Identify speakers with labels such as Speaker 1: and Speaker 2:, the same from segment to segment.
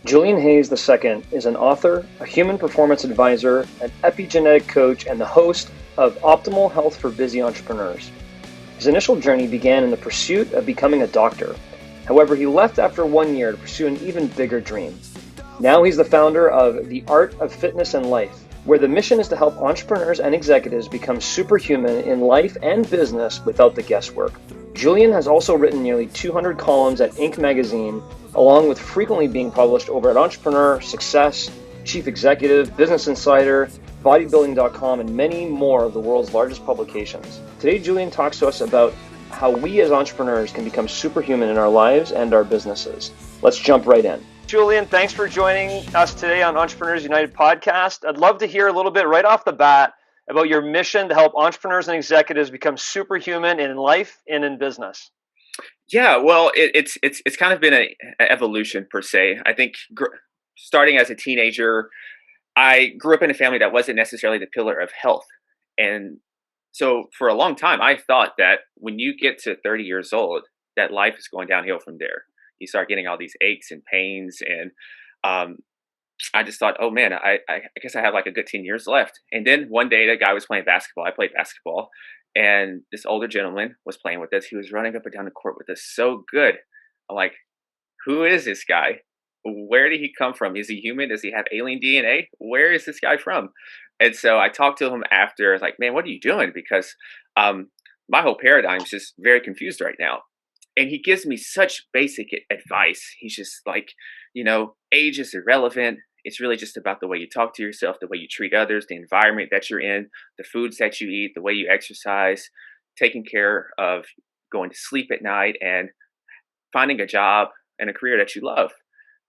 Speaker 1: Julian Hayes II is an author, a human performance advisor, an epigenetic coach, and the host of Optimal Health for Busy Entrepreneurs. His initial journey began in the pursuit of becoming a doctor. However, he left after 1 year to pursue an even bigger dream. Now he's the founder of The Art of Fitness and Life, where the mission is to help entrepreneurs and executives become superhuman in life and business without the guesswork. Julian has also written nearly 200 columns at Inc. magazine, along with frequently being published over at Entrepreneur, Success, Chief Executive, Business Insider, Bodybuilding.com, and many more of the world's largest publications. Today, Julian talks to us about how we as entrepreneurs can become superhuman in our lives and our businesses. Let's jump right in. Julian, thanks for joining us today on Entrepreneurs United podcast. I'd love to hear a little bit right off the bat about your mission to help entrepreneurs and executives become superhuman in life and in business.
Speaker 2: Yeah, well, it's kind of been an evolution per se. I think starting as a teenager, I grew up in a family that wasn't necessarily the pillar of health, and so for a long time, I thought that when you get to 30 years old, that life is going downhill from there. You start getting all these aches and pains, and I just thought, oh man, I guess I have like a good 10 years left. And then one day, the guy was playing basketball. I played basketball. And this older gentleman was playing with us. He was running up and down the court with us so good. I'm like, who is this guy? Where did he come from? Is he human? Does he have alien DNA? Where is this guy from? And so I talked to him after. I was like, man, what are you doing? Because my whole paradigm is just very confused right now. And he gives me such basic advice. He's just like, age is irrelevant. It's really just about the way you talk to yourself, the way you treat others, the environment that you're in, the foods that you eat, the way you exercise, taking care of going to sleep at night, and finding a job and a career that you love.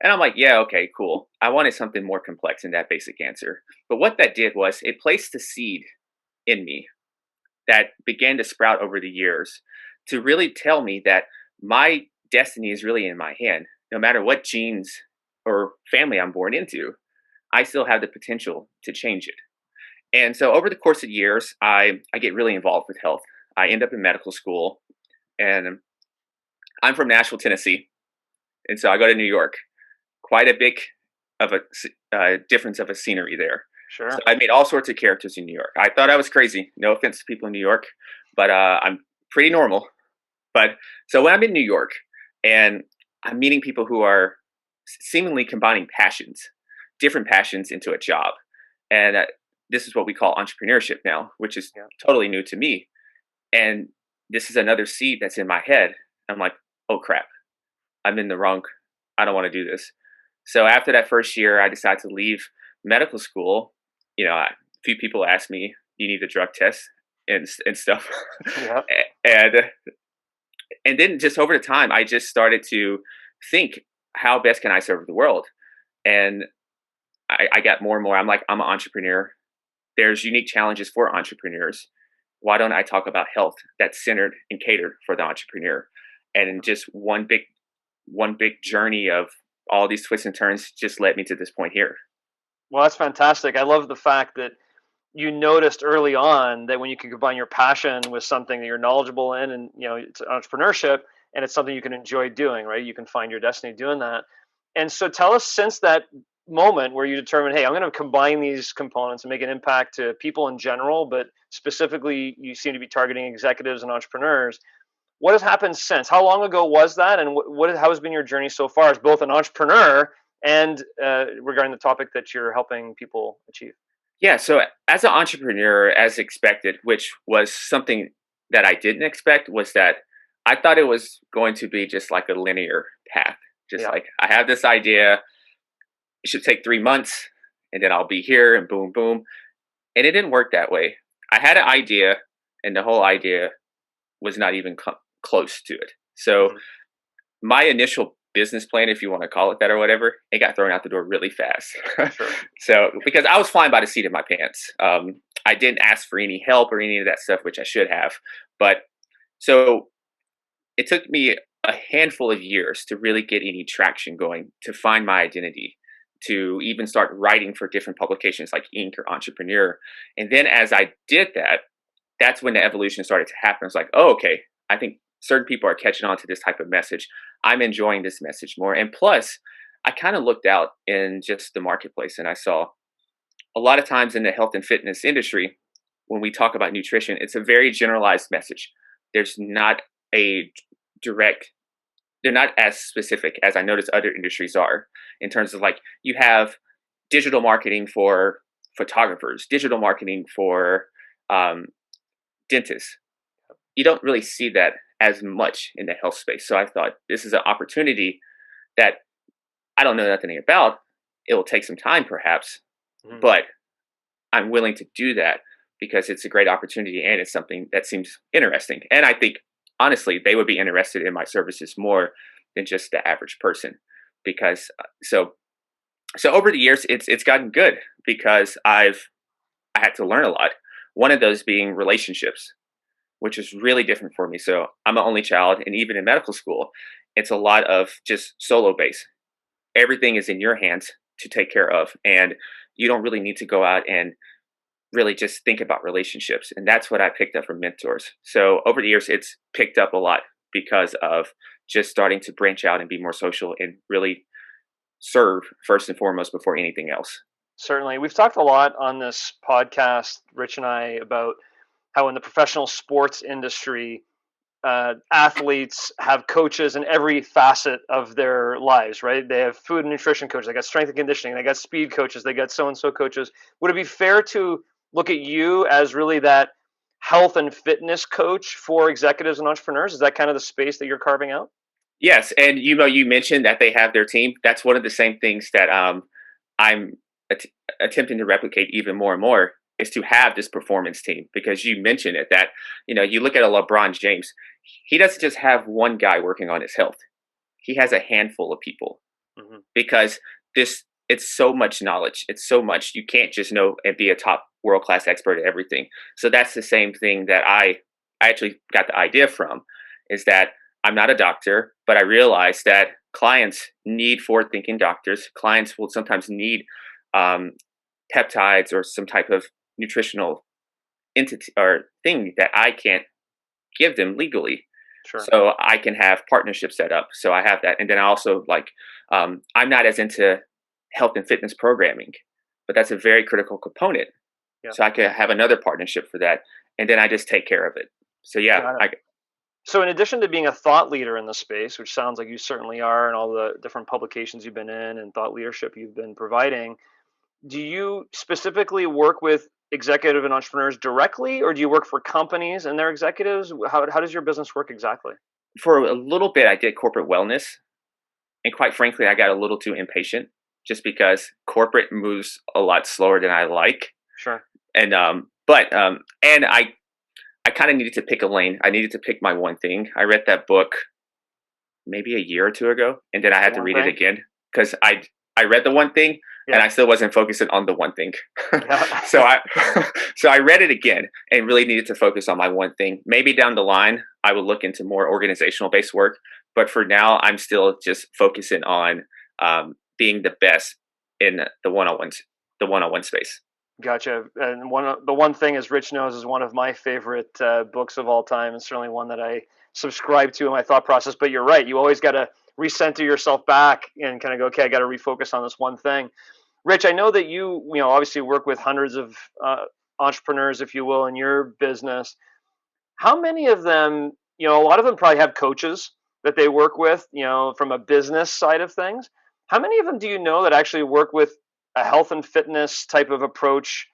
Speaker 2: And I'm like, yeah, okay, cool. I wanted something more complex than that basic answer. But what that did was it placed a seed in me that began to sprout over the years to really tell me that my destiny is really in my hand. No matter what genes or family I'm born into, I still have the potential to change it. And so over the course of years, I get really involved with health. I end up in medical school, and I'm from Nashville, Tennessee. And so I go to New York. Quite a big of a difference of a scenery there.
Speaker 1: Sure.
Speaker 2: So I made all sorts of characters in New York. I thought I was crazy. No offense to people in New York, but I'm pretty normal. But so when I'm in New York and I'm meeting people who are seemingly combining different passions into a job. And this is what we call entrepreneurship now, which is totally new to me. And this is another seed that's in my head. I'm like, oh crap, I don't want to do this. So after that first year, I decided to leave medical school. A few people asked me, you need a drug test and stuff.
Speaker 1: Yeah.
Speaker 2: And then just over the time, I just started to think, how best can I serve the world? And I got more and more. I'm like, I'm an entrepreneur. There's unique challenges for entrepreneurs. Why don't I talk about health that's centered and catered for the entrepreneur? And just one big journey of all these twists and turns just led me to this point here.
Speaker 1: Well, that's fantastic. I love the fact that you noticed early on that when you can combine your passion with something that you're knowledgeable in, and it's entrepreneurship, and it's something you can enjoy doing, right? You can find your destiny doing that. And so tell us, since that moment where you determined, hey, I'm going to combine these components and make an impact to people in general, but specifically you seem to be targeting executives and entrepreneurs. What has happened since? How long ago was that? And how has been your journey so far as both an entrepreneur and regarding the topic that you're helping people achieve?
Speaker 2: Yeah, so as an entrepreneur, as expected, which was something that I didn't expect, was that I thought it was going to be just like a linear path. Like, I have this idea, it should take 3 months, and then I'll be here, and boom, boom. And it didn't work that way. I had an idea, and the whole idea was not even close to it. So my initial business plan, if you want to call it that or whatever, it got thrown out the door really fast.
Speaker 1: Sure.
Speaker 2: So because I was flying by the seat of my pants. I didn't ask for any help or any of that stuff, which I should have. But so it took me a handful of years to really get any traction going, to find my identity, to even start writing for different publications like Inc. or Entrepreneur. And then as I did that, that's when the evolution started to happen. It's like, oh, okay, I think certain people are catching on to this type of message. I'm enjoying this message more. And plus, I kind of looked out in just the marketplace and I saw a lot of times in the health and fitness industry, when we talk about nutrition, it's a very generalized message. There's not a direct, they're not as specific as I notice other industries are, in terms of like you have digital marketing for photographers, digital marketing for um, dentists. You don't really see that as much in the health space. So I thought this is an opportunity that I don't know nothing about. It will take some time perhaps,
Speaker 1: Mhm.
Speaker 2: but I'm willing to do that because it's a great opportunity and it's something that seems interesting. And I think honestly, they would be interested in my services more than just the average person. Because so over the years, it's gotten good because I had to learn a lot. One of those being relationships, which is really different for me. So I'm an only child, and even in medical school, it's a lot of just solo base. Everything is in your hands to take care of, and you don't really need to go out and really just think about relationships. And that's what I picked up from mentors. So over the years, it's picked up a lot because of just starting to branch out and be more social and really serve first and foremost before anything else.
Speaker 1: Certainly. We've talked a lot on this podcast, Rich and I, about how in the professional sports industry, athletes have coaches in every facet of their lives, right? They have food and nutrition coaches, they got strength and conditioning, they got speed coaches, they got so and so coaches. Would it be fair to look at you as really that health and fitness coach for executives and entrepreneurs? Is that kind of the space that you're carving out?
Speaker 2: Yes, and you mentioned that they have their team. That's one of the same things that I'm att- attempting to replicate even more and more is to have this performance team because you mentioned it that you look at a LeBron James, he doesn't just have one guy working on his health. He has a handful of people
Speaker 1: Hmm.
Speaker 2: because this it's so much knowledge. It's so much you can't just know and be a top world class expert at everything. So that's the same thing that I actually got the idea from is that I'm not a doctor, but I realized that clients need forward thinking doctors. Clients will sometimes need um, peptides or some type of nutritional entity or thing that I can't give them legally.
Speaker 1: Sure.
Speaker 2: So I can have partnerships set up. So I have that. And then I also I'm not as into health and fitness programming, but that's a very critical component.
Speaker 1: Yeah.
Speaker 2: So I could have another partnership for that. And then I just take care of it. So yeah,
Speaker 1: Got it. So, in addition to being a thought leader in the space, which sounds like you certainly are, and all the different publications you've been in and thought leadership you've been providing, do you specifically work with executive and entrepreneurs directly, or do you work for companies and their executives? How does your business work exactly?
Speaker 2: for a little bit, I did corporate wellness. And quite frankly, I got a little too impatient just because corporate moves a lot slower than I like.
Speaker 1: Sure.
Speaker 2: And and I kind of needed to pick a lane. I needed to pick my one thing. I read that book maybe a year or two ago, and then I had to
Speaker 1: One
Speaker 2: read it
Speaker 1: thing?
Speaker 2: again because I read the one thing and
Speaker 1: Yeah.
Speaker 2: I still wasn't focusing on the one thing.
Speaker 1: Yeah.
Speaker 2: so I so I read it again and really needed to focus on my one thing. Maybe down the line I would look into more organizational based work, but for now I'm still just focusing on being the best in the one-on-one space.
Speaker 1: Gotcha. And the one thing, as Rich knows, is one of my favorite books of all time, and certainly one that I subscribe to in my thought process. But you're right; you always got to recenter yourself back and kind of go, okay, I got to refocus on this one thing. Rich, I know that you obviously work with hundreds of entrepreneurs, if you will, in your business. How many of them, a lot of them probably have coaches that they work with, from a business side of things. How many of them do you know that actually work with a health and fitness type of approach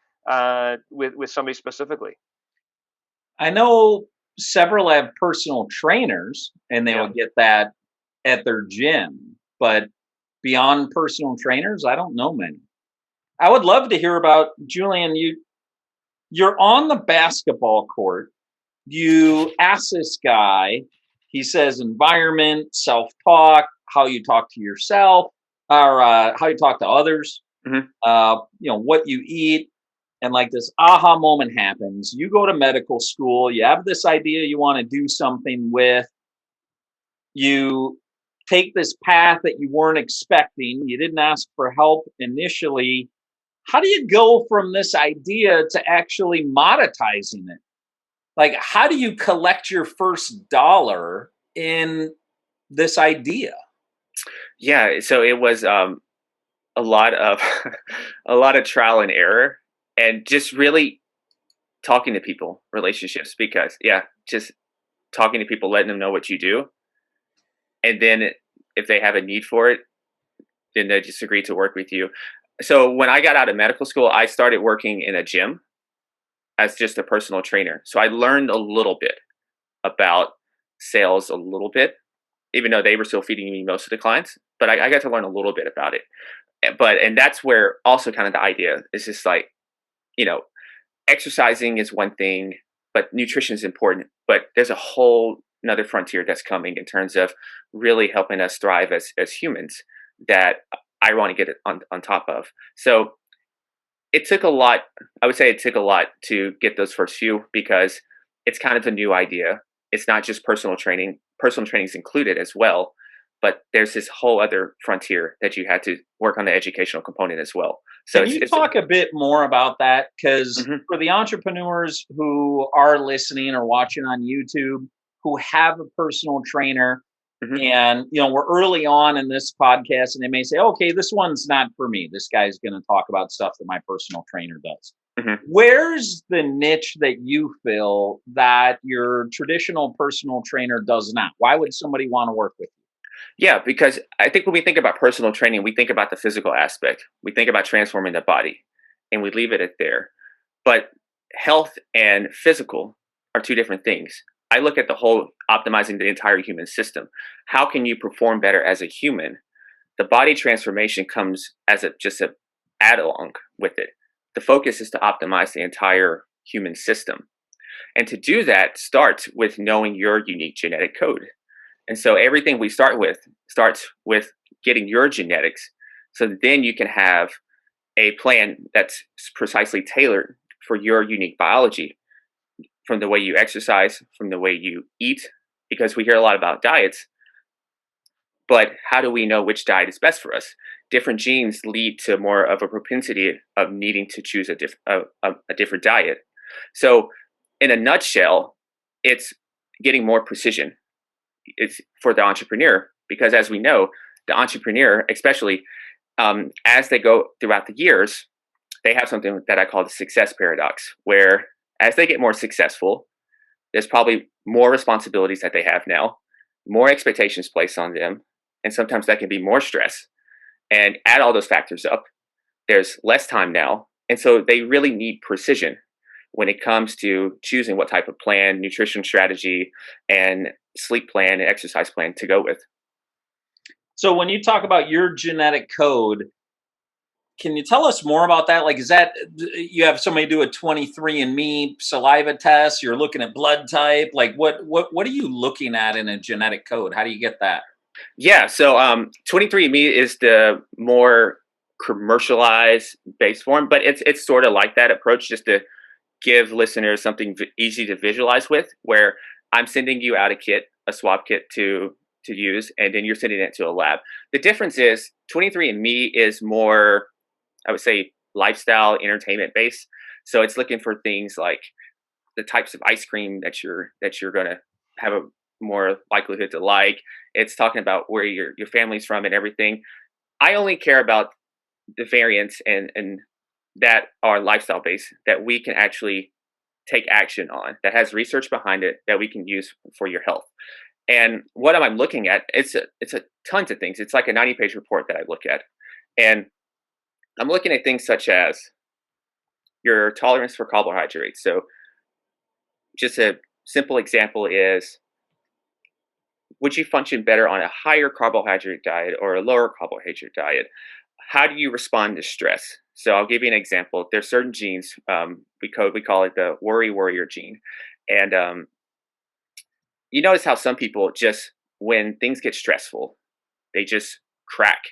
Speaker 1: with somebody specifically?
Speaker 3: I know several have personal trainers and they
Speaker 1: Yeah.
Speaker 3: will get that at their gym, but beyond personal trainers, I don't know many. I would love to hear about Julian. You're on the basketball court. You ask this guy, he says environment, self-talk, how you talk to yourself, or how you talk to others,
Speaker 2: Mhm.
Speaker 3: what you eat. And like this aha moment happens. You go to medical school, you have this idea you want to do something with, you take this path that you weren't expecting, you didn't ask for help initially. How do you go from this idea to actually monetizing it? Like, how do you collect your first dollar in this idea?
Speaker 2: Yeah, so it was a lot of a lot of trial and error, and just really talking to people, relationships, because just talking to people, letting them know what you do, and then if they have a need for it, then they just agree to work with you. So when I got out of medical school, I started working in a gym as just a personal trainer. So I learned a little bit about sales, a little bit, even though they were still feeding me most of the clients, but I got to learn a little bit about it. And that's where also kind of the idea is just like, you know, exercising is one thing, but nutrition is important. But there's a whole another frontier that's coming in terms of really helping us thrive as humans that I want to get it on top of. So it took a lot. I would say it took a lot to get those first few, because it's kind of a new idea. It's not just personal training. Personal training is included as well, but there's this whole other frontier that you had to work on the educational component as well. So
Speaker 3: Can you talk a bit more about that? Because
Speaker 2: Mhm.
Speaker 3: for the entrepreneurs who are listening or watching on YouTube who have a personal trainer,
Speaker 2: Mhm.
Speaker 3: and we're early on in this podcast, and they may say, okay, this one's not for me. This guy's going to talk about stuff that my personal trainer does.
Speaker 2: Mhm.
Speaker 3: Where's the niche that you feel that your traditional personal trainer does not? Why would somebody want to work with you?
Speaker 2: Yeah, because I think when we think about personal training, we think about the physical aspect. We think about transforming the body, and we leave it at there. But health and physical are two different things. I look at the whole optimizing the entire human system. How can you perform better as a human? The body transformation comes as just a add along with it. The focus is to optimize the entire human system. And to do that starts with knowing your unique genetic code. And so everything we start with starts with getting your genetics. So then you can have a plan that's precisely tailored for your unique biology, from the way you exercise, from the way you eat, because we hear a lot about diets, but how do we know which diet is best for us? Different genes lead to more of a propensity of needing to choose a different diet. So in a nutshell, it's getting more precision. It's for the entrepreneur, because as we know, the entrepreneur, especially as they go throughout the years, they have something that I call the success paradox, where as they get more successful, there's probably more responsibilities that they have now, more expectations placed on them, and sometimes that can be more stress. And add all those factors up, there's less time now. And so they really need precision when it comes to choosing what type of plan, nutrition strategy, and sleep plan and exercise plan to go with.
Speaker 3: So when you talk about your genetic code, can you tell us more about that? Like, is that you have somebody do a 23andMe saliva test? You're looking at blood type. Like, what are you looking at in a genetic code? How do you get that?
Speaker 2: Yeah, so 23andMe is the more commercialized base form, but it's sort of like that approach, just to give listeners something easy to visualize with, where I'm sending you out a swab kit to use, and then you're sending it to a lab. The difference is 23andMe is more, I would say, lifestyle entertainment based. So it's looking for things like the types of ice cream that you're going to have a more likelihood to like. It's talking about where your family's from and everything. I only care about the variants and that are lifestyle based, that we can actually take action on, that has research behind it, that we can use for your health. And what am I looking at? It's a tons of things. It's like a 90-page report that I look at, and I'm looking at things such as your tolerance for carbohydrates. So just a simple example is, would you function better on a higher carbohydrate diet or a lower carbohydrate diet? How do you respond to stress? So I'll give you an example. There's certain genes, we call it the worry warrior gene, and you notice how some people just, when things get stressful, they just crack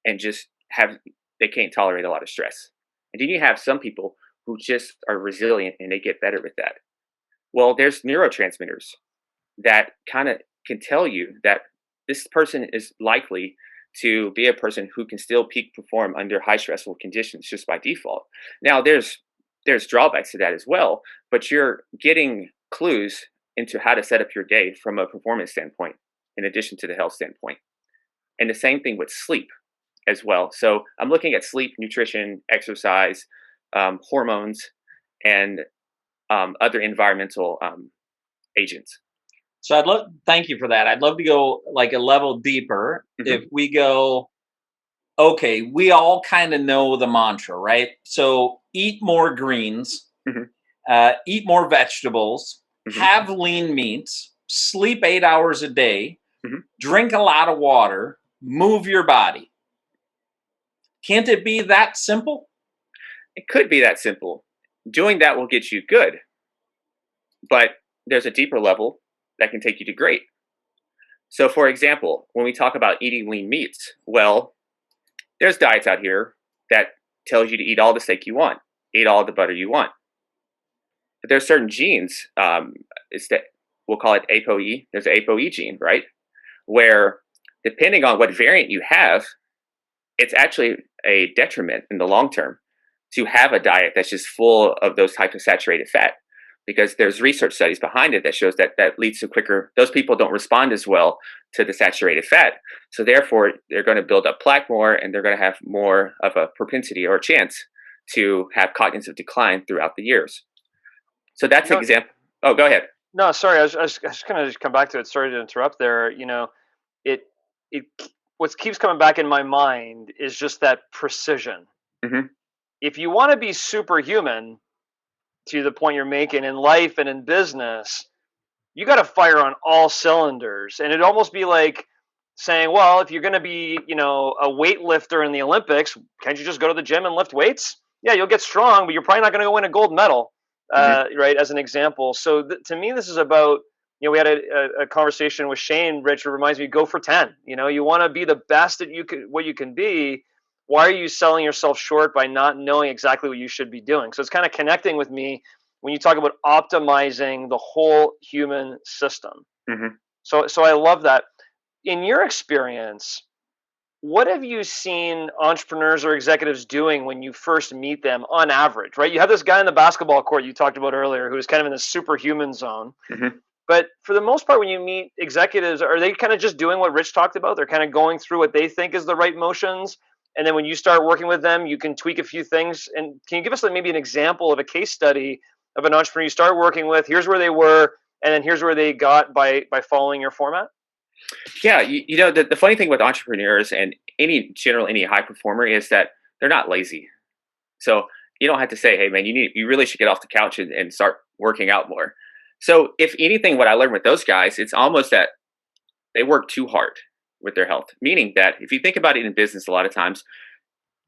Speaker 2: and just have, they can't tolerate a lot of stress. And then you have some people who just are resilient and they get better with that. Well, there's neurotransmitters that kind of can tell you that this person is likely to be a person who can still peak perform under high stressful conditions just by default. Now, there's drawbacks to that as well, but you're getting clues into how to set up your day from a performance standpoint, in addition to the health standpoint. And the same thing with sleep as well. So I'm looking at sleep, nutrition, exercise, hormones, and other environmental agents.
Speaker 3: So thank you for that. I'd love to go like a level deeper.
Speaker 2: Mm-hmm.
Speaker 3: If we go, okay, we all kind of know the mantra, right? So eat more greens, eat more vegetables, have lean meats, sleep 8 hours a day, drink a lot of water, move your body. Can't it be that simple?
Speaker 2: It could be that simple. Doing that will get you good, but there's a deeper level that can take you to great. So, for example, when we talk about eating lean meats, well, there's diets out here that tells you to eat all the steak you want, eat all the butter you want. But there's certain genes, we'll call it ApoE. There's an ApoE gene, right? Where depending on what variant you have, it's actually a detriment in the long term to have a diet that's just full of those types of saturated fat, because there's research studies behind it that shows that leads to quicker, those people don't respond as well to the saturated fat. So therefore, they're going to build up plaque more, and they're going to have more of a propensity or a chance to have cognitive decline throughout the years. So that's an example. Oh, go ahead.
Speaker 1: No, sorry. I was just going to come back to it. Sorry to interrupt there. What keeps coming back in my mind is just that precision. If you want to be superhuman, to the point you're making in life and in business, you got to fire on all cylinders. And it'd almost be like saying, well, if you're going to be, a weightlifter in the Olympics, can't you just go to the gym and lift weights? Yeah, you'll get strong, but you're probably not going to go win a gold medal, right? As an example. So to me, this is about, we had a conversation with Shane, Rich, it reminds me, go for 10. You want to be the best at what you can be. Why are you selling yourself short by not knowing exactly what you should be doing? So it's kind of connecting with me when you talk about optimizing the whole human system. So I love that. In your experience, what have you seen entrepreneurs or executives doing when you first meet them on average, right? You have this guy in the basketball court you talked about earlier who is kind of in the superhuman zone. But for the most part, when you meet executives, are they kind of just doing what Rich talked about? They're kind of going through what they think is the right motions. And then when you start working with them, you can tweak a few things. And can you give us maybe an example of a case study of an entrepreneur you start working with? Here's where they were, and then here's where they got by following your format.
Speaker 2: Yeah, the funny thing with entrepreneurs and any high performer is that they're not lazy. So you don't have to say, hey man, you really should get off the couch and start working out more. So if anything, what I learned with those guys, it's almost that they work too hard with their health. Meaning that if you think about it in business, a lot of times,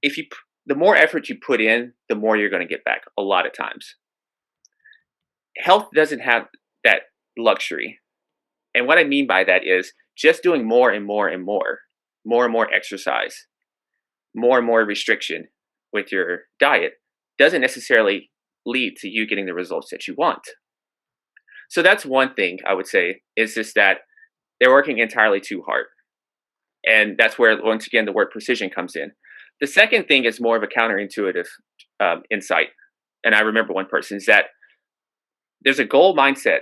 Speaker 2: the more effort you put in, the more you're going to get back a lot of times. Health doesn't have that luxury. And what I mean by that is just doing more and more and more exercise, more and more restriction with your diet doesn't necessarily lead to you getting the results that you want. So that's one thing I would say is just that they're working entirely too hard. And that's where, once again, the word precision comes in. The second thing is more of a counterintuitive insight. And I remember one person is that there's a goal mindset.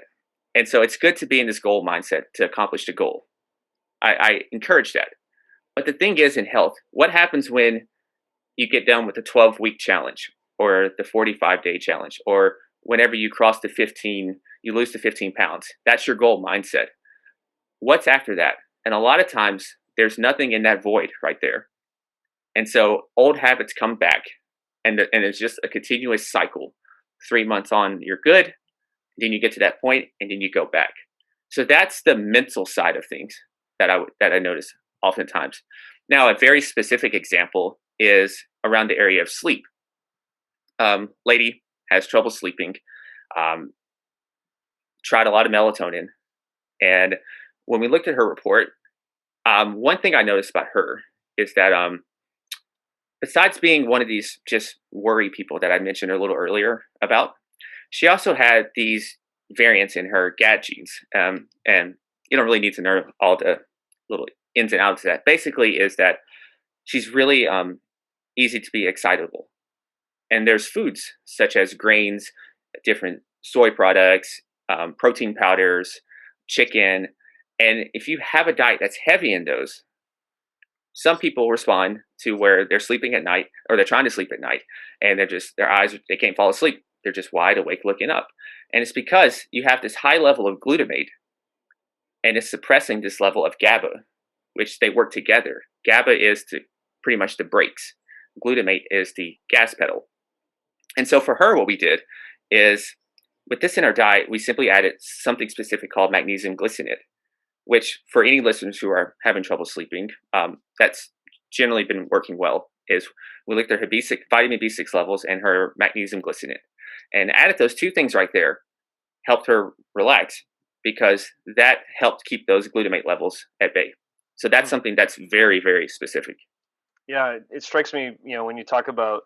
Speaker 2: And so it's good to be in this goal mindset to accomplish the goal. I encourage that. But the thing is, in health, what happens when you get done with the 12-week challenge or the 45-day challenge, or whenever you cross the 15, you lose the 15 pounds? That's your goal mindset. What's after that? And a lot of times, there's nothing in that void right there. And so old habits come back, and it's just a continuous cycle. 3 months on, you're good. Then you get to that point, and then you go back. So that's the mental side of things that I notice oftentimes. Now, a very specific example is around the area of sleep. Lady has trouble sleeping, tried a lot of melatonin. And when we looked at her report, one thing I noticed about her is that besides being one of these just worry people that I mentioned a little earlier about, she also had these variants in her GAD genes. And you don't really need to know all the little ins and outs of that. Basically is that she's really easy to be excitable. And there's foods such as grains, different soy products, protein powders, chicken. And if you have a diet that's heavy in those, Some people respond to where they're sleeping at night, or they're trying to sleep at night, and their eyes, they can't fall asleep. They're just wide awake looking up. And it's because you have this high level of glutamate, and it's suppressing this level of GABA, which they work together. GABA is pretty much the brakes. Glutamate is the gas pedal. And so for her, what we did is, with this in our diet, we simply added something specific called magnesium glycinate, which for any listeners who are having trouble sleeping, that's generally been working well, is we looked at her vitamin B6 levels and her magnesium glycinate, and added those two things right there, helped her relax, because that helped keep those glutamate levels at bay. So that's something that's very, very specific.
Speaker 1: Yeah, it strikes me, when you talk about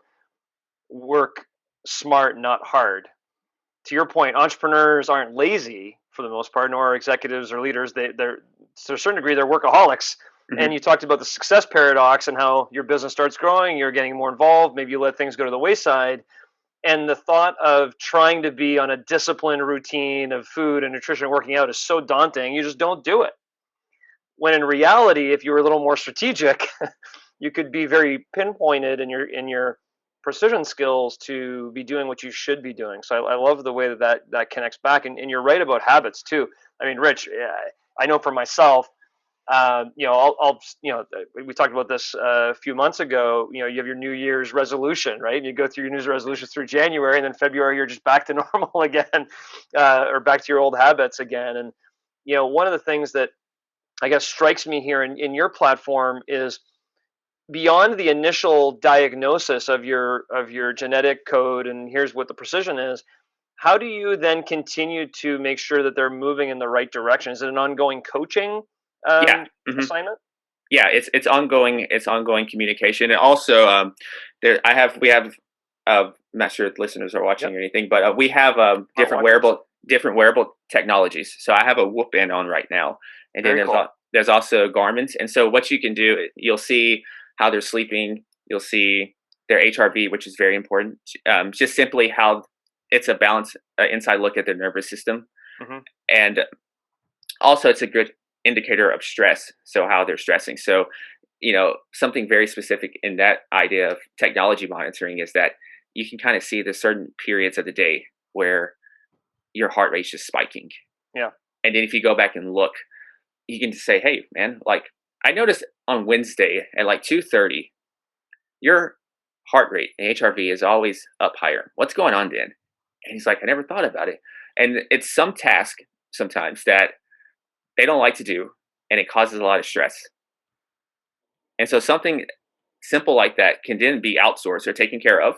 Speaker 1: work smart, not hard. To your point, entrepreneurs aren't lazy for the most part, nor executives or leaders. They're to a certain degree, they're workaholics. Mm-hmm. And you talked about the success paradox and how your business starts growing, you're getting more involved, maybe you let things go to the wayside. And the thought of trying to be on a disciplined routine of food and nutrition and working out is so daunting, you just don't do it. When in reality, if you were a little more strategic, you could be very pinpointed in your precision skills to be doing what you should be doing. So I love the way that connects back. And you're right about habits too. I mean, Rich, I know for myself, we talked about this a few months ago. You have your New Year's resolution, right? And you go through your New Year's resolution through January, and then February you're just back to normal again, or back to your old habits again. And one of the things that I guess strikes me here in your platform is, beyond the initial diagnosis of your genetic code and here's what the precision is, how do you then continue to make sure that they're moving in the right direction? Is it an ongoing coaching assignment?
Speaker 2: Yeah, it's ongoing. It's ongoing communication, and also we have I'm not sure if listeners are watching or anything, but we have different wearable technologies. So I have a Whoop band on right now, and then there's also Garmin's. And so what you can do, you'll see how they're sleeping. You'll see their HRV, which is very important. Just simply how it's a balanced inside look at their nervous system. Mm-hmm. And also it's a good indicator of stress. So how they're stressing. So, something very specific in that idea of technology monitoring is that you can kind of see the certain periods of the day where your heart rate is just spiking.
Speaker 1: Yeah.
Speaker 2: And then if you go back and look, you can just say, hey man, like I noticed on Wednesday at like 2:30, your heart rate and HRV is always up higher. What's going on then? And he's like, I never thought about it. And it's some task sometimes that they don't like to do, and it causes a lot of stress. And so something simple like that can then be outsourced or taken care of,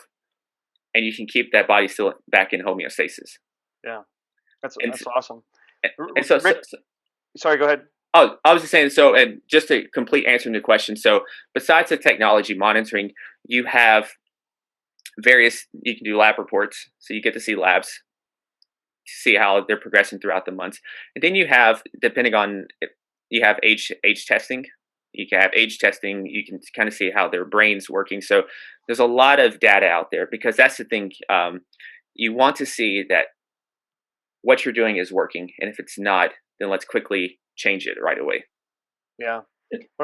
Speaker 2: and you can keep that body still back in homeostasis.
Speaker 1: Yeah, that's awesome.
Speaker 2: And so,
Speaker 1: sorry, go ahead.
Speaker 2: Oh, I was just saying, so, and just a complete answer to the question. So besides the technology monitoring, you have you can do lab reports. So you get to see labs, to see how they're progressing throughout the months. And then you have, depending on, you have age testing. You can have age testing. You can kind of see how their brain's working. So there's a lot of data out there, because that's the thing. You want to see that what you're doing is working. And if it's not, then let's quickly change it right away.
Speaker 1: Yeah.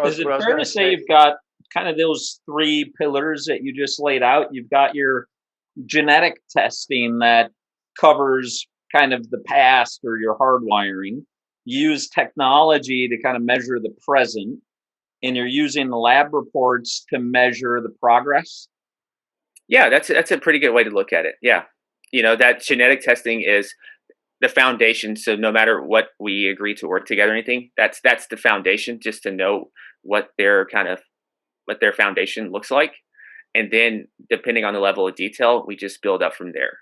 Speaker 3: Is it fair to say you've got kind of those three pillars that you just laid out? You've got your genetic testing that covers kind of the past or your hardwiring. You use technology to kind of measure the present, and you're using the lab reports to measure the progress.
Speaker 2: Yeah, that's a pretty good way to look at it. Yeah. That genetic testing is the foundation. So no matter what we agree to work together or anything, that's the foundation, just to know what their foundation looks like. And then depending on the level of detail, we just build up from there.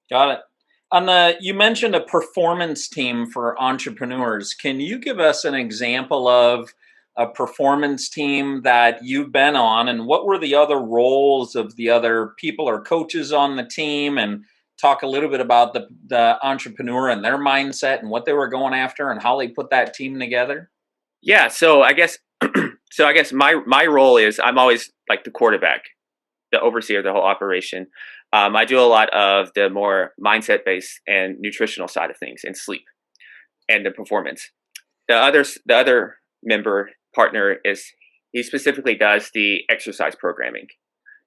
Speaker 3: Got it. You mentioned a performance team for entrepreneurs. Can you give us an example of a performance team that you've been on, and what were the other roles of the other people or coaches on the team, and talk a little bit about the entrepreneur and their mindset and what they were going after and how they put that team together?
Speaker 2: Yeah. So I guess my role is, I'm always like the quarterback, the overseer of the whole operation. I do a lot of the more mindset-based and nutritional side of things, and sleep and the performance. The other partner is, He specifically does the exercise programming,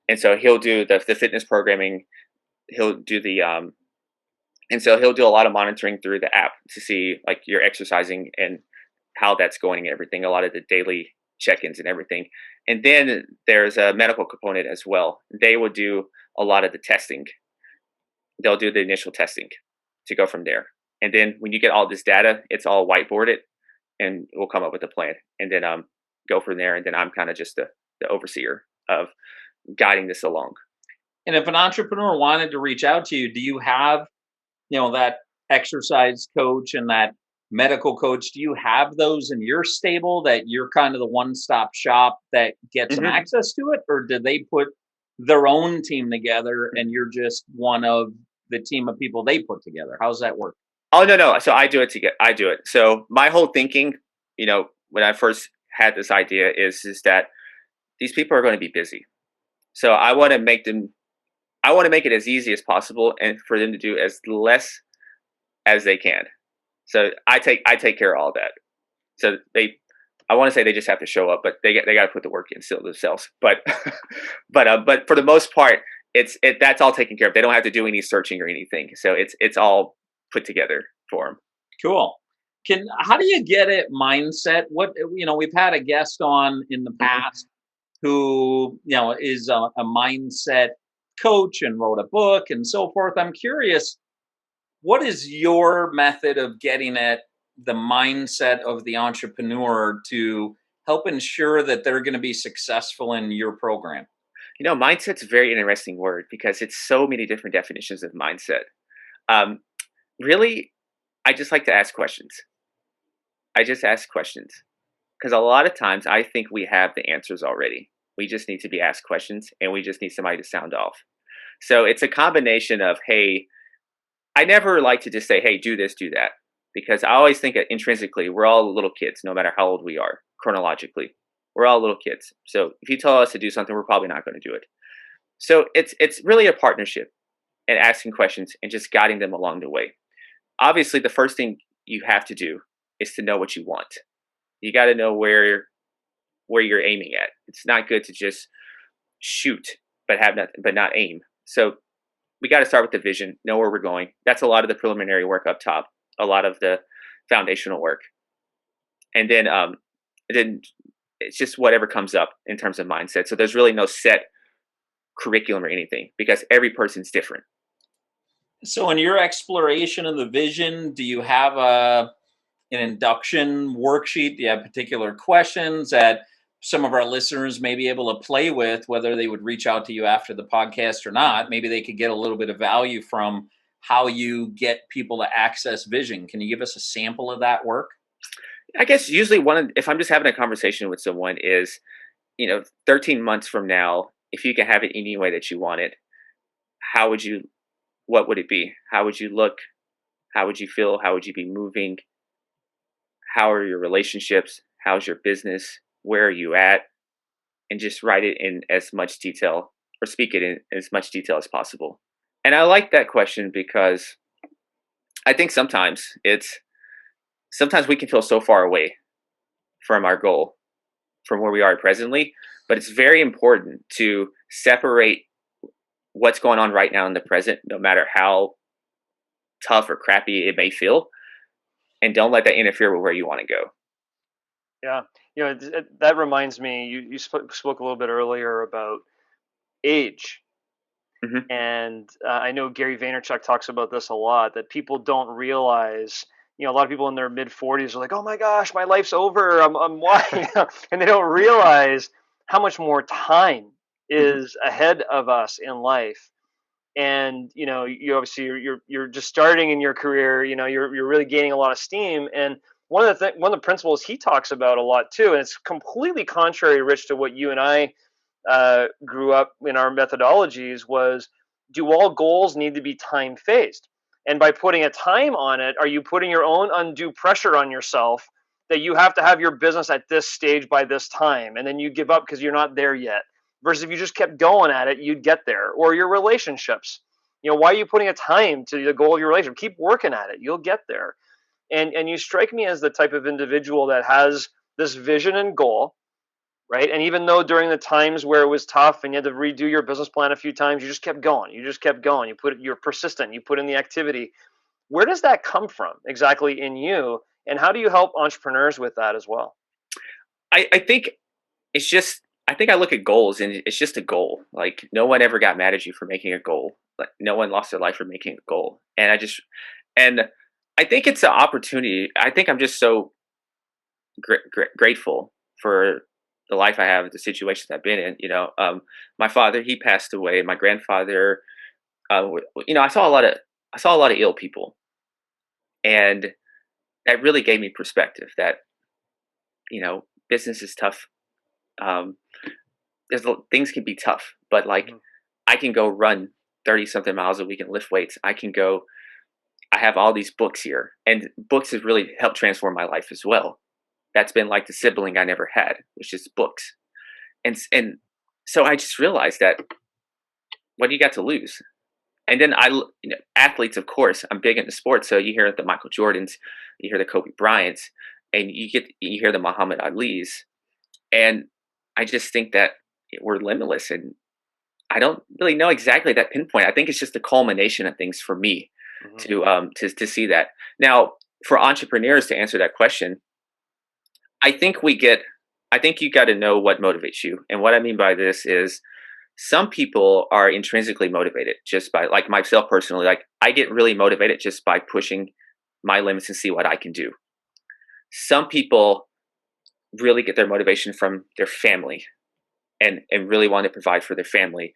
Speaker 2: and so he'll do the fitness programming. He'll do the and so he'll do a lot of monitoring through the app to see like your exercising and how that's going and everything. A lot of the daily check-ins and everything. And then there's a medical component as well. They will do a lot of the testing. They'll do the initial testing to go from there. And then when you get all this data, it's all whiteboarded, and we'll come up with a plan, and then go from there. And then I'm kind of just the overseer of guiding this along.
Speaker 3: And if an entrepreneur wanted to reach out to you, do you have, that exercise coach and that medical coach? Do you have those in your stable that you're kind of the one-stop shop that gets them access to it? Or do they put their own team together and you're just one of the team of people they put together? How does that work?
Speaker 2: Oh, no. So I do it. So my whole thinking, when I first had this idea is that these people are going to be busy. So I want to make it as easy as possible and for them to do as less as they can. So I take care of all that. So I want to say they just have to show up, but they got to put the work in still themselves. But but for the most part, that's all taken care of. They don't have to do any searching or anything. So it's all put together for them.
Speaker 3: Cool. How do you get it mindset? We've had a guest on in the past who, is a mindset coach and wrote a book and so forth. I'm curious, what is your method of getting at the mindset of the entrepreneur to help ensure that they're going to be successful in your program?
Speaker 2: Mindset's a very interesting word because it's so many different definitions of mindset. Really, I just like to ask questions. I just ask questions because a lot of times I think we have the answers already. We just need to be asked questions, and we just need somebody to sound off. So it's a combination of, hey, I never like to just say, hey, do this, do that, because I always think that intrinsically we're all little kids, no matter how old we are, chronologically. We're all little kids. So if you tell us to do something, we're probably not going to do it. So it's really a partnership and asking questions and just guiding them along the way. Obviously, the first thing you have to do is to know what you want. You got to know where you're aiming at. It's not good to just shoot but not aim. So we got to start with the vision, know where we're going. That's a lot of the preliminary work up top, a lot of the foundational work, and then it's just whatever comes up in terms of mindset. So there's really no set curriculum or anything because every person's different.
Speaker 3: So in your exploration of the vision, do you have an induction worksheet? Do you have particular questions that some of our listeners may be able to play with, whether they would reach out to you after the podcast or not? Maybe they could get a little bit of value from how you get people to access vision. Can you give us a sample of that work?
Speaker 2: I guess usually if I'm just having a conversation with someone is, 13 months from now, if you can have it any way that you want it, what would it be? How would you look? How would you feel? How would you be moving? How are your relationships? How's your business? Where are you at? And just write it in as much detail or speak it in as much detail as possible. And I like that question because I think sometimes we can feel so far away from our goal, from where we are presently, but it's very important to separate what's going on right now in the present, no matter how tough or crappy it may feel, and don't let that interfere with where you want to go.
Speaker 1: Yeah. That reminds me, you spoke a little bit earlier about age. Mm-hmm. And I know Gary Vaynerchuk talks about this a lot, that people don't realize, a lot of people in their mid 40s are like, oh my gosh, my life's over. I'm why? And they don't realize how much more time is ahead of us in life. And, you obviously you're just starting in your career, you're really gaining a lot of steam. And one of the principles he talks about a lot too, and it's completely contrary, Rich, to what you and I grew up in our methodologies, was, do all goals need to be time phased? And by putting a time on it, are you putting your own undue pressure on yourself that you have to have your business at this stage by this time, and then you give up because you're not there yet? Versus if you just kept going at it, you'd get there. Or your relationships. Why are you putting a time to the goal of your relationship? Keep working at it. You'll get there. And you strike me as the type of individual that has this vision and goal, right? And even though during the times where it was tough and you had to redo your business plan a few times, you just kept going. You just kept going. You're persistent. You put in the activity. Where does that come from exactly in you? And how do you help entrepreneurs with that as well?
Speaker 2: I think it's just, I think I look at goals and it's just a goal. Like no one ever got mad at you for making a goal. Like no one lost their life for making a goal. And I think it's an opportunity. I think I'm just so grateful for the life I have, the situations I've been in. My father, he passed away. My grandfather, I saw a lot of ill people, and that really gave me perspective. That business is tough. Um, things can be tough, but like I can go run 30 something miles a week and lift weights. I have all these books here, and books have really helped transform my life as well. That's been like the sibling I never had, which is books. And so I just realized that what do you got to lose? And then athletes, of course, I'm big into sports. So you hear the Michael Jordans, you hear the Kobe Bryants, and you hear the Muhammad Ali's. And I just think that we're limitless. And I don't really know exactly that pinpoint. I think it's just the culmination of things for me to see that. Now, for entrepreneurs to answer that question, I think you got to know what motivates you. And what I mean by this is some people are intrinsically motivated just by, like myself personally, like I get really motivated just by pushing my limits and see what I can do. Some people really get their motivation from their family and really want to provide for their family.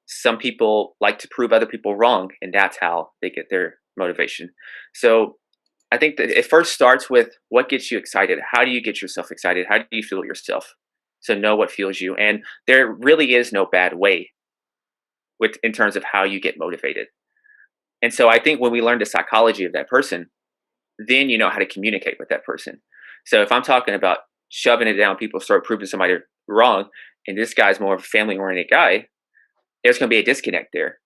Speaker 2: Some people like to prove other people wrong, and that's how they get their motivation. So I think that it first starts with what gets you excited. How do you get yourself excited? How do you feel yourself? So know what fuels you. And there really is no bad way in terms of how you get motivated. And so I think when we learn the psychology of that person, then you know how to communicate with that person. So if I'm talking about shoving it down people's throat, proving somebody wrong, and this guy's more of a family-oriented guy, there's going to be a disconnect there.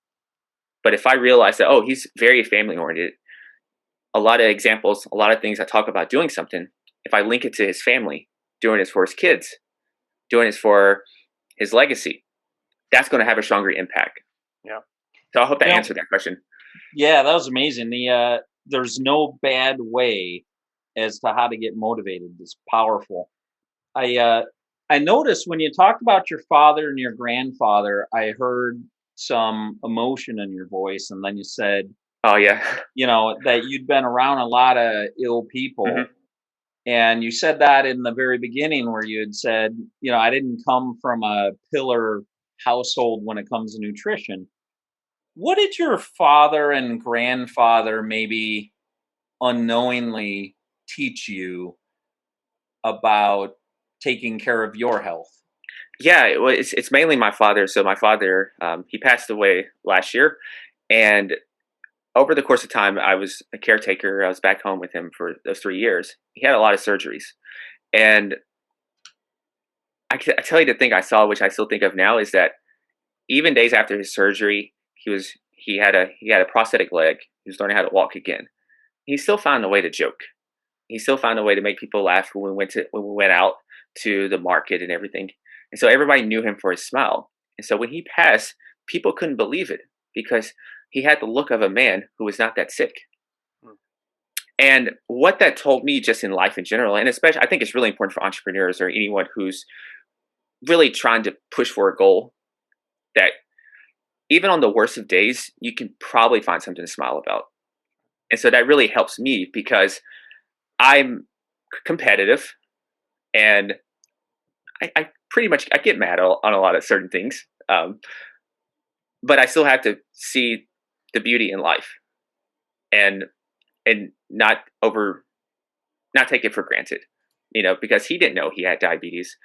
Speaker 2: But if I realize that, oh, he's very family-oriented, a lot of examples, a lot of things I talk about doing something, if I link it to his family, doing it for his kids, doing it for his legacy, that's going to have a stronger impact.
Speaker 1: Yeah.
Speaker 2: So I hope that answered that question.
Speaker 3: Yeah, that was amazing. There's no bad way as to how to get motivated. It's powerful. I noticed when you talked about your father and your grandfather, I heard some emotion in your voice, and then you said,
Speaker 2: oh yeah,
Speaker 3: that you'd been around a lot of ill people. Mm-hmm. And you said that in the very beginning where you had said, I didn't come from a pillar household when it comes to nutrition. What did your father and grandfather maybe unknowingly teach you about taking care of your health?
Speaker 2: Yeah, it's mainly my father. So my father, he passed away last year, and over the course of time, I was a caretaker. I was back home with him for those 3 years. He had a lot of surgeries, and I tell you the thing I saw, which I still think of now, is that even days after his surgery, he had a prosthetic leg. He was learning how to walk again. He still found a way to joke. He still found a way to make people laugh when we went out to the market and everything. And so everybody knew him for his smile. And so when he passed, people couldn't believe it because he had the look of a man who was not that sick. And what that told me just in life in general, and especially I think it's really important for entrepreneurs or anyone who's really trying to push for a goal, that even on the worst of days, you can probably find something to smile about. And so that really helps me because I'm competitive and I pretty much get mad on a lot of certain things. But I still have to see the beauty in life and not take it for granted, because he didn't know he had diabetes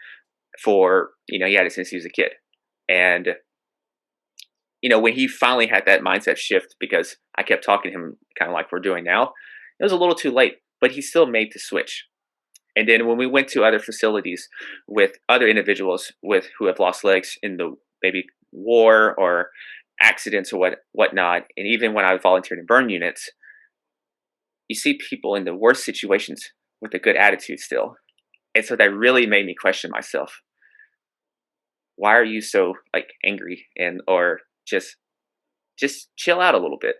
Speaker 2: he had it since he was a kid. And, when he finally had that mindset shift, because I kept talking to him kind of like we're doing now, it was a little too late, but he still made the switch. And then when we went to other facilities with other individuals who have lost legs in the maybe war or accidents or whatnot, and even when I volunteered in burn units, you see people in the worst situations with a good attitude still. And so that really made me question myself. why are you so like angry, and or just chill out a little bit.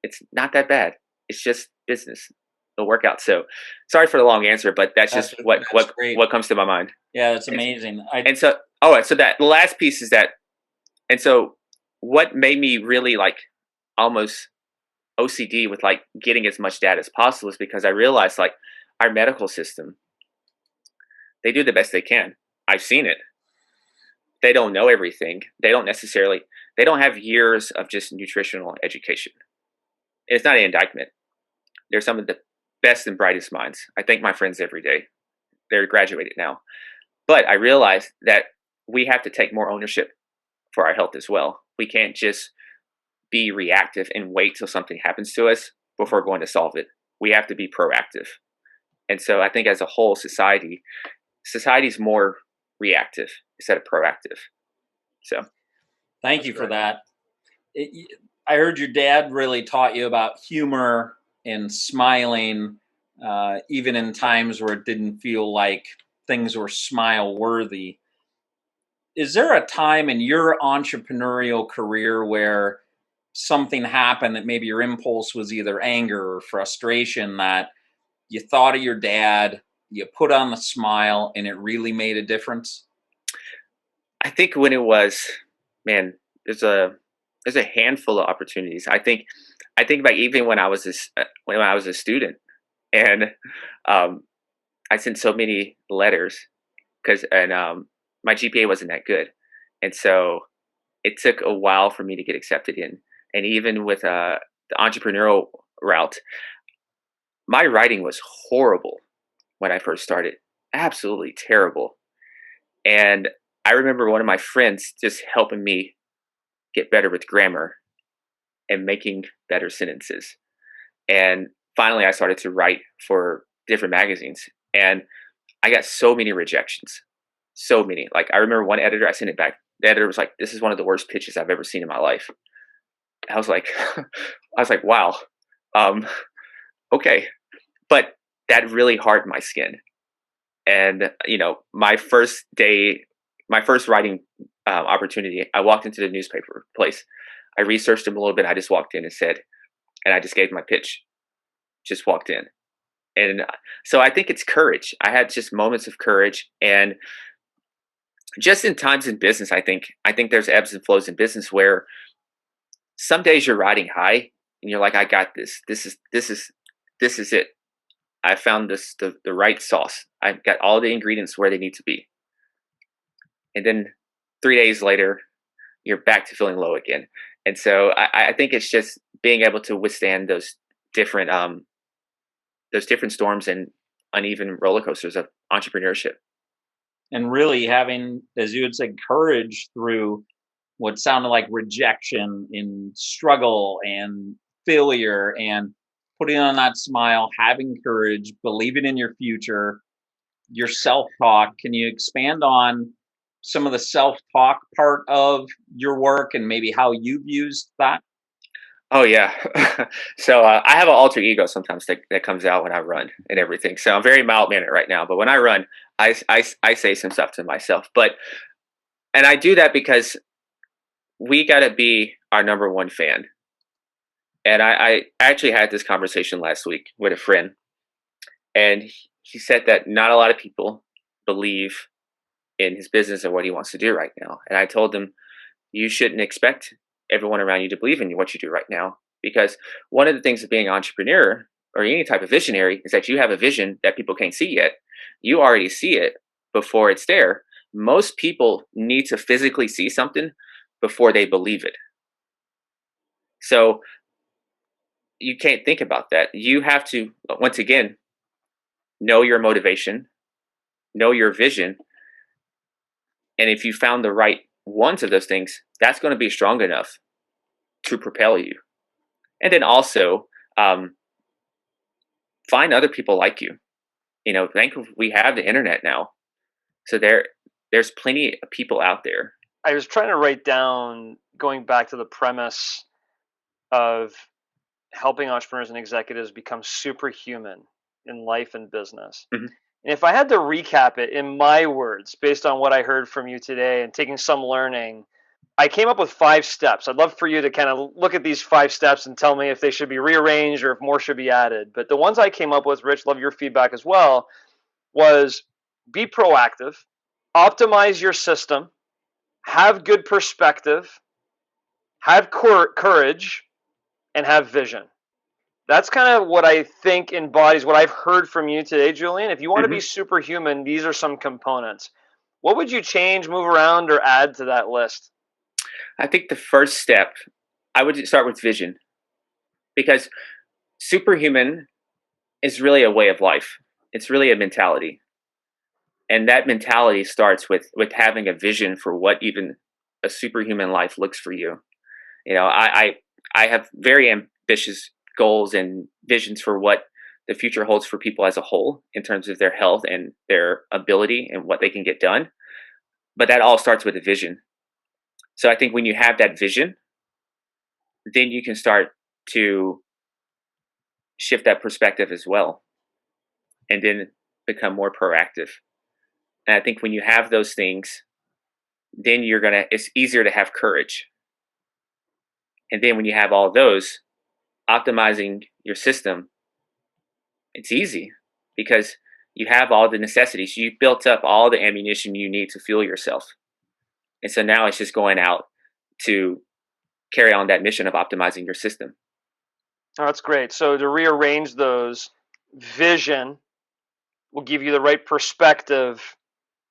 Speaker 2: It's not that bad. It's just business. It'll work out. So sorry for the long answer, but that's just
Speaker 3: That's great.
Speaker 2: what comes to my mind.
Speaker 3: Yeah, that's amazing.
Speaker 2: And so, all right. So that the last piece is that, and so what made me really like almost OCD with like getting as much data as possible is because I realized like our medical system, they do the best they can. I've seen it. They don't know everything. They don't have years of just nutritional education. It's not an indictment. They're some of the best and brightest minds. I thank my friends every day. They're graduated now. But I realized that we have to take more ownership for our health as well. We can't just be reactive and wait till something happens to us before going to solve it. We have to be proactive. And so I think as a whole society's more reactive instead of proactive. So
Speaker 3: thank you for that. I heard your dad really taught you about humor and smiling, even in times where it didn't feel like things were smile worthy. Is there a time in your entrepreneurial career where something happened that maybe your impulse was either anger or frustration, that you thought of your dad, you put on the smile, and it really made a difference?
Speaker 2: I think when it was, man, there's a handful of opportunities. I think about even when I was a student, and I sent so many letters because my GPA wasn't that good, and so it took a while for me to get accepted in. And even with the entrepreneurial route, my writing was horrible when I first started, absolutely terrible. And I remember one of my friends just helping me get better with grammar and making better sentences. And finally, I started to write for different magazines, and I got so many rejections, so many. Like I remember one editor, I sent it back. The editor was like, "This is one of the worst pitches I've ever seen in my life." I was like, wow, okay, but that really hardened my skin. And my first writing opportunity, I walked into the newspaper place. I researched them a little bit. I just walked in and I just gave my pitch. Just walked in, and so I think it's courage. I had just moments of courage, and just in times in business, I think there's ebbs and flows in business where some days you're riding high and you're like, I got this. This is it. I found the right sauce. I've got all the ingredients where they need to be. And then 3 days later, you're back to feeling low again. And so I think it's just being able to withstand those different storms and uneven roller coasters of entrepreneurship.
Speaker 3: And really having, as you would say, courage through what sounded like rejection and struggle and failure, and putting on that smile, having courage, believing in your future, your self-talk. Can you expand on some of the self-talk part of your work and maybe how you've used that?
Speaker 2: Oh yeah. So I have an alter ego sometimes that comes out when I run and everything. So I'm very mild-mannered right now, but when I run, I say some stuff to myself. And I do that because we got to be our number one fan. And I actually had this conversation last week with a friend, and he said that not a lot of people believe in his business and what he wants to do right now. And I told him, you shouldn't expect everyone around you to believe in what you do right now, because one of the things of being an entrepreneur or any type of visionary is that you have a vision that people can't see yet. You already see it before it's there. Most people need to physically see something before they believe it. So you can't think about that. You have to, once again, know your motivation, know your vision. And if you found the right ones of those things, that's going to be strong enough to propel you. And then also find other people like you. Thankfully we have the internet now. So there's plenty of people out there.
Speaker 1: I was trying to write down, going back to the premise of helping entrepreneurs and executives become superhuman in life and business.
Speaker 2: Mm-hmm.
Speaker 1: And if I had to recap it in my words, based on what I heard from you today and taking some learning, I came up with 5 steps. I'd love for you to kind of look at these 5 steps and tell me if they should be rearranged or if more should be added. But the ones I came up with, Rich, love your feedback as well, was be proactive, optimize your system, have good perspective, have courage, and have vision. That's kind of what I think embodies what I've heard from you today, Julian. If you want to be superhuman, these are some components. What would you change, move around, or add to that list?
Speaker 2: I think the first step, I would start with vision, because superhuman is really a way of life. It's really a mentality. And that mentality starts with having a vision for what even a superhuman life looks for you. You know, I have very ambitious goals and visions for what the future holds for people as a whole in terms of their health and their ability and what they can get done. But that all starts with a vision. So I think when you have that vision, then you can start to shift that perspective as well, and then become more proactive. And I think when you have those things, then it's easier to have courage. And then when you have all those, optimizing your system, it's easy because you have all the necessities. You've built up all the ammunition you need to fuel yourself. And so now it's just going out to carry on that mission of optimizing your system.
Speaker 1: Oh, that's great. So to rearrange those, vision will give you the right perspective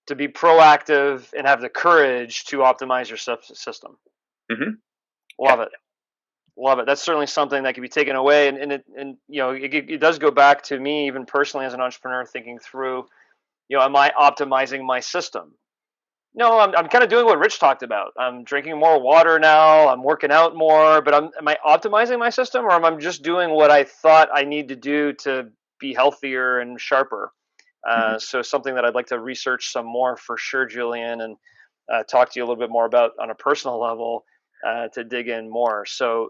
Speaker 1: to be proactive and have the courage to optimize your system.
Speaker 2: Mm-hmm.
Speaker 1: Love it. Love it. That's certainly something that can be taken away. And it does go back to me, even personally as an entrepreneur, thinking through, am I optimizing my system? No, I'm kind of doing what Rich talked about. I'm drinking more water now. I'm working out more, but am I optimizing my system, or am I just doing what I thought I need to do to be healthier and sharper? So something that I'd like to research some more for sure, Julian, and talk to you a little bit more about on a personal level to dig in more. So,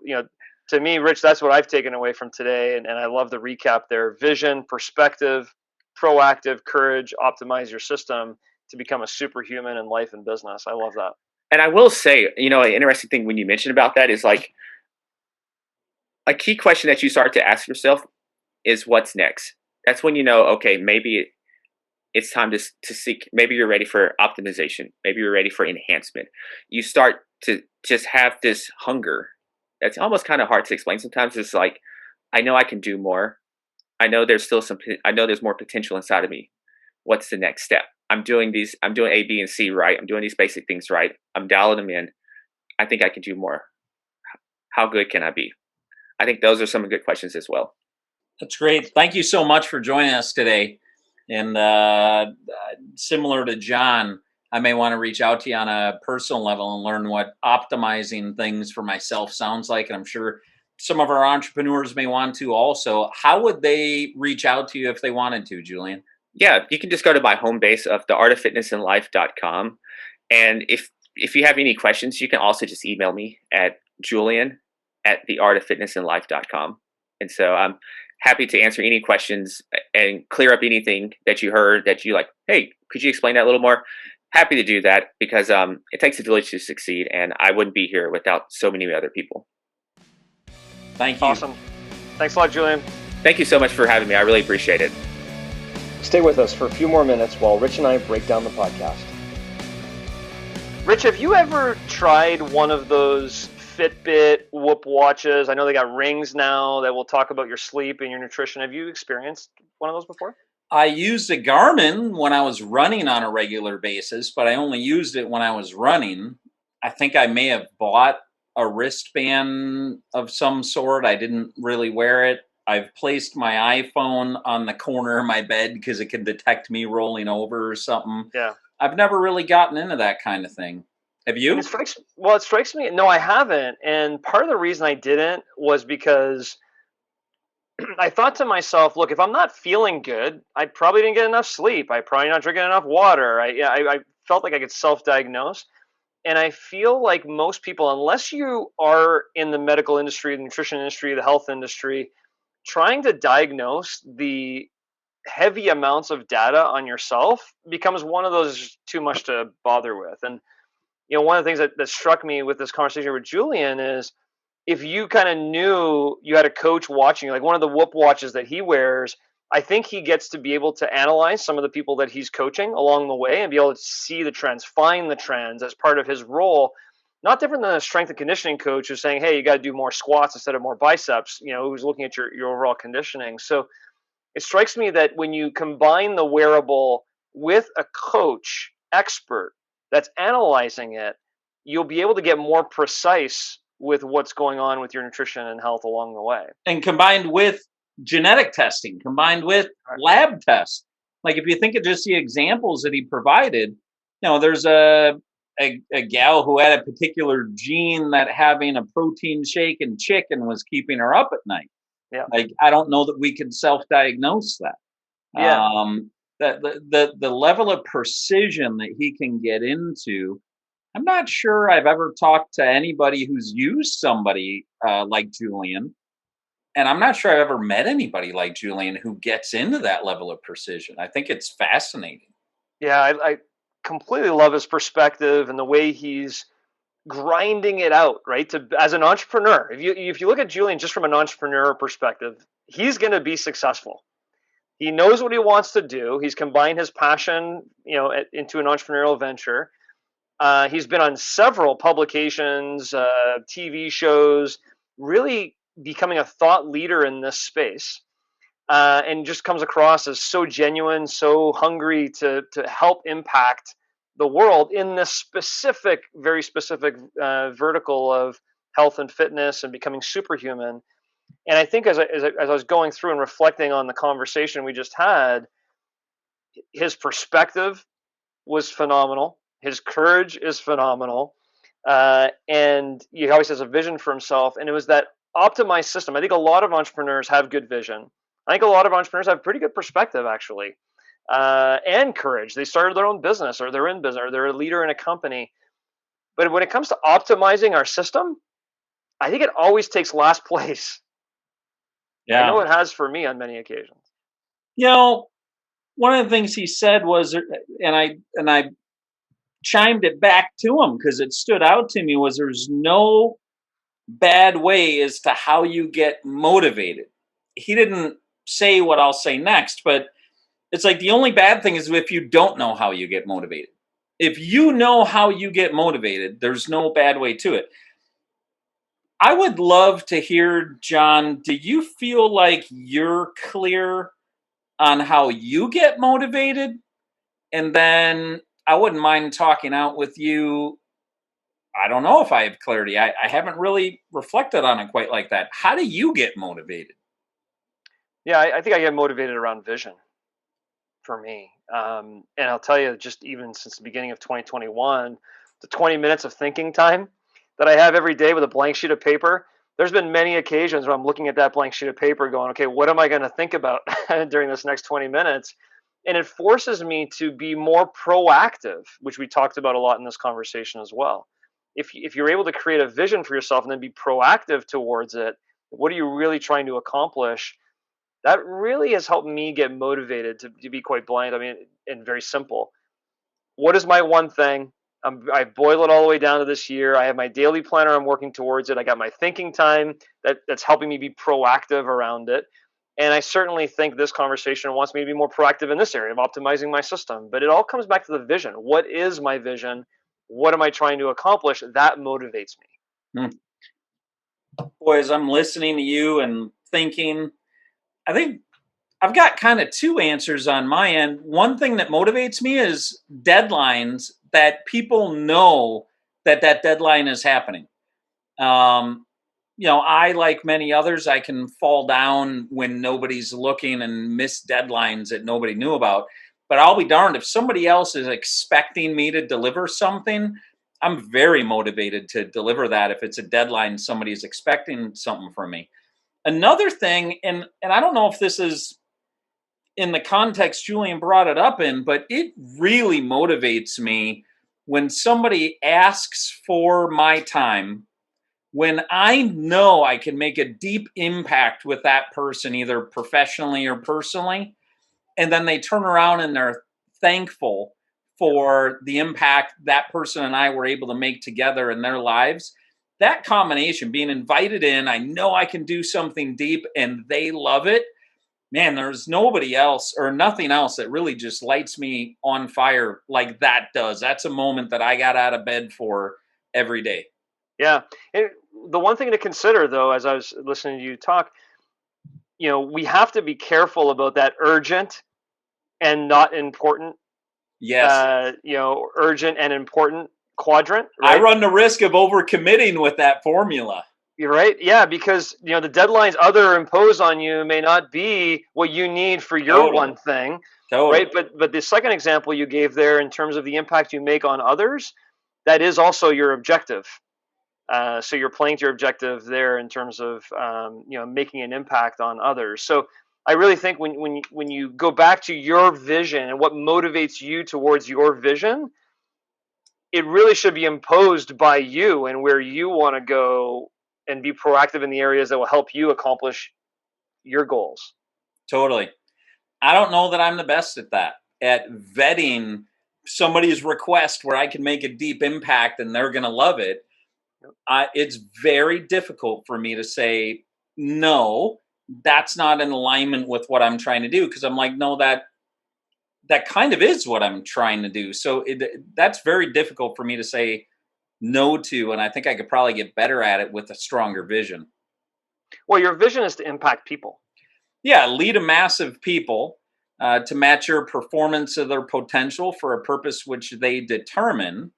Speaker 1: to me, Rich, that's what I've taken away from today. And I love the recap there. Vision, perspective, proactive, courage, optimize your system to become a superhuman in life and business. I love that.
Speaker 2: And I will say, an interesting thing when you mentioned about that is like a key question that you start to ask yourself is what's next? That's when okay, maybe it's time to seek, maybe you're ready for optimization. Maybe you're ready for enhancement. You start to just have this hunger. That's almost kind of hard to explain. Sometimes it's like, I know I can do more. I know there's more potential inside of me. What's the next step? I'm doing A, B, and C right. I'm doing these basic things right. I'm dialing them in. I think I can do more. How good can I be? I think those are some good questions as well.
Speaker 3: That's great. Thank you so much for joining us today. And similar to John, I may want to reach out to you on a personal level and learn what optimizing things for myself sounds like. And I'm sure some of our entrepreneurs may want to also. How would they reach out to you if they wanted to, Julian?
Speaker 2: Yeah, you can just go to my home base of theartoffitnessandlife.com. And if you have any questions, you can also just email me at julian@theartoffitnessandlife.com. And so I'm happy to answer any questions and clear up anything that you heard that you like, hey, could you explain that a little more? Happy to do that because it takes a village to succeed, and I wouldn't be here without so many other people.
Speaker 3: Thank you.
Speaker 1: Awesome. Thanks a lot, Julian.
Speaker 2: Thank you so much for having me. I really appreciate it.
Speaker 1: Stay with us for a few more minutes while Rich and I break down the podcast. Rich, have you ever tried one of those Fitbit Whoop watches? I know they got rings now that will talk about your sleep and your nutrition. Have you experienced one of those before?
Speaker 3: I used a Garmin when I was running on a regular basis, but I only used it when I was running. I think I may have bought a wristband of some sort. I didn't really wear it. I've placed my iPhone on the corner of my bed because it can detect me rolling over or something.
Speaker 1: Yeah.
Speaker 3: I've never really gotten into that kind of thing. Have you?
Speaker 1: It strikes me. No, I haven't. And part of the reason I didn't was because I thought to myself, look, if I'm not feeling good, I probably didn't get enough sleep. I probably not drinking enough water. I felt like I could self-diagnose. And I feel like most people, unless you are in the medical industry, the nutrition industry, the health industry, trying to diagnose the heavy amounts of data on yourself becomes one of those too much to bother with. And one of the things that struck me with this conversation with Julian is, if you kind of knew you had a coach watching, like one of the Whoop watches that he wears, I think he gets to be able to analyze some of the people that he's coaching along the way and be able to see the trends, find the trends as part of his role. Not different than a strength and conditioning coach who's saying, hey, you got to do more squats instead of more biceps, who's looking at your overall conditioning. So it strikes me that when you combine the wearable with a coach expert that's analyzing it, you'll be able to get more precise with what's going on with your nutrition and health along the way.
Speaker 3: And combined with genetic testing, combined with lab tests. Like if you think of just the examples that he provided, there's a gal who had a particular gene that having a protein shake and chicken was keeping her up at night.
Speaker 1: Yeah.
Speaker 3: Like, I don't know that we can self-diagnose that.
Speaker 1: Yeah.
Speaker 3: The level of precision that he can get into, I'm not sure I've ever talked to anybody who's used somebody like Julian. And I'm not sure I've ever met anybody like Julian who gets into that level of precision. I think it's fascinating.
Speaker 1: Yeah, I completely love his perspective and the way he's grinding it out, right? As an entrepreneur, if you look at Julian just from an entrepreneur perspective, he's going to be successful. He knows what he wants to do. He's combined his passion, into an entrepreneurial venture. He's been on several publications, TV shows, really becoming a thought leader in this space, and just comes across as so genuine, so hungry to help impact the world in this specific, very specific vertical of health and fitness and becoming superhuman. And I think as I was going through and reflecting on the conversation we just had, his perspective was phenomenal. His courage is phenomenal. And he always has a vision for himself. And it was that optimized system. I think a lot of entrepreneurs have good vision. I think a lot of entrepreneurs have pretty good perspective, actually, and courage. They started their own business, or they're in business, or they're a leader in a company. But when it comes to optimizing our system, I think it always takes last place.
Speaker 3: Yeah.
Speaker 1: I know it has for me on many occasions.
Speaker 3: One of the things he said was, and I chimed it back to him because it stood out to me, was there's no bad way as to how you get motivated. He didn't say what I'll say next, but it's like the only bad thing is if you don't know how you get motivated. If you know how you get motivated, there's no bad way to it. I would love to hear, John, do you feel like you're clear on how you get motivated? And then I wouldn't mind talking out with you. I don't know if I have clarity. I haven't really reflected on it quite like that. How do you get motivated?
Speaker 1: Yeah, I think I get motivated around vision for me. And I'll tell you, just even since the beginning of 2021, the 20 minutes of thinking time that I have every day with a blank sheet of paper, there's been many occasions where I'm looking at that blank sheet of paper going, okay, what am I going to think about during this next 20 minutes? And it forces me to be more proactive, which we talked about a lot in this conversation as well. If you're able to create a vision for yourself and then be proactive towards it, what are you really trying to accomplish? That really has helped me get motivated, to be quite blunt. I mean, and very simple. What is my one thing? I boil it all the way down to this year. I have my daily planner. I'm working towards it. I got my thinking time that's helping me be proactive around it. And I certainly think this conversation wants me to be more proactive in this area of optimizing my system. But it all comes back to the vision. What is my vision? What am I trying to accomplish? That motivates me.
Speaker 3: Boy, as I'm listening to you and thinking, I think I've got kind of two answers on my end. One thing that motivates me is deadlines that people know that deadline is happening. I, like many others, I can fall down when nobody's looking and miss deadlines that nobody knew about. But I'll be darned if somebody else is expecting me to deliver something. I'm very motivated to deliver that if it's a deadline, somebody's expecting something from me. Another thing, and I don't know if this is in the context Julian brought it up in, but it really motivates me when somebody asks for my time, when I know I can make a deep impact with that person, either professionally or personally. and then they turn around and they're thankful for the impact that person and I were able to make together in their lives. That combination, being invited in, I know I can do something deep and they love it. Man, there's nobody else or nothing else that really just lights me on fire like that does. That's a moment that I got out of bed for every day.
Speaker 1: Yeah. And the one thing to consider, though, as I was listening to you talk, we have to be careful about that urgent and not important.
Speaker 3: Yes.
Speaker 1: Urgent and important quadrant. Right?
Speaker 3: I run the risk of overcommitting with that formula.
Speaker 1: You're right. Yeah, because the deadlines other impose on you may not be what you need for your one thing.
Speaker 3: Totally.
Speaker 1: Right. But the second example you gave there in terms of the impact you make on others, that is also your objective. So you're playing to your objective there in terms of making an impact on others. So I really think when you go back to your vision and what motivates you towards your vision, it really should be imposed by you and where you want to go and be proactive in the areas that will help you accomplish your goals.
Speaker 3: Totally. I don't know that I'm the best at that, at vetting somebody's request where I can make a deep impact and they're going to love it. It's very difficult for me to say, no, that's not in alignment with what I'm trying to do. Because I'm like, no, that kind of is what I'm trying to do. So that's very difficult for me to say no to. And I think I could probably get better at it with a stronger vision.
Speaker 1: Well, your vision is to impact people.
Speaker 3: Yeah, lead a mass of people to match your performance of their potential for a purpose which they determine.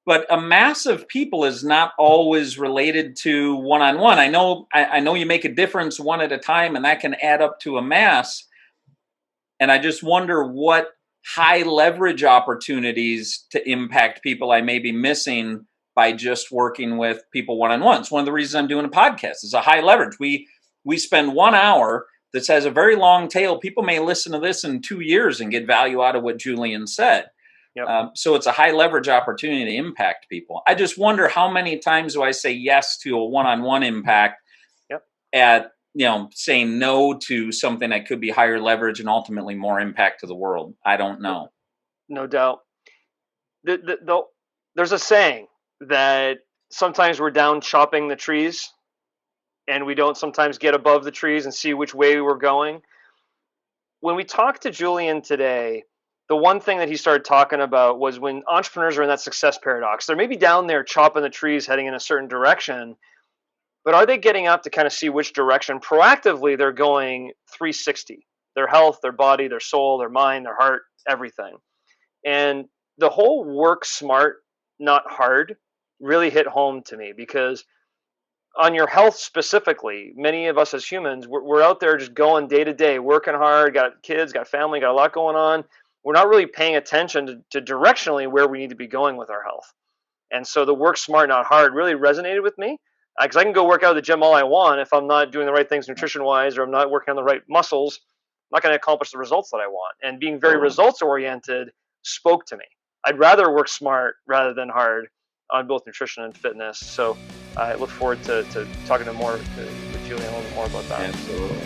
Speaker 3: But a mass of people is not always related to one-on-one. I know you make a difference one at a time, and that can add up to a mass. And I just wonder what high leverage opportunities to impact people I may be missing by just working with people one-on-one. It's one of the reasons I'm doing a podcast. It's a high leverage. We spend 1 hour that has a very long tail. People may listen to this in 2 years and get value out of what Julian said.
Speaker 1: Yep.
Speaker 3: So it's a high leverage opportunity to impact people. I just wonder how many times do I say yes to a one-on-one impact at saying no to something that could be higher leverage and ultimately more impact to the world. I don't know.
Speaker 1: No doubt. There's a saying that sometimes we're down chopping the trees and we don't sometimes get above the trees and see which way we're going. When we talked to Julian today, the one thing that he started talking about was when entrepreneurs are in that success paradox, they're maybe down there chopping the trees heading in a certain direction, but are they getting up to kind of see which direction proactively they're going 360? Their health, their body, their soul, their mind, their heart, everything. And the whole work smart, not hard really hit home to me because on your health specifically, many of us as humans, we're out there just going day to day, working hard, got kids, got family, got a lot going on. We're not really paying attention to directionally where we need to be going with our health. And so the work smart, not hard really resonated with me because I can go work out at the gym all I want. If I'm not doing the right things nutrition-wise or I'm not working on the right muscles, I'm not going to accomplish the results that I want. And being very results-oriented spoke to me. I'd rather work smart rather than hard on both nutrition and fitness. So I look forward to talking with Julian a little bit more about that.
Speaker 3: Absolutely.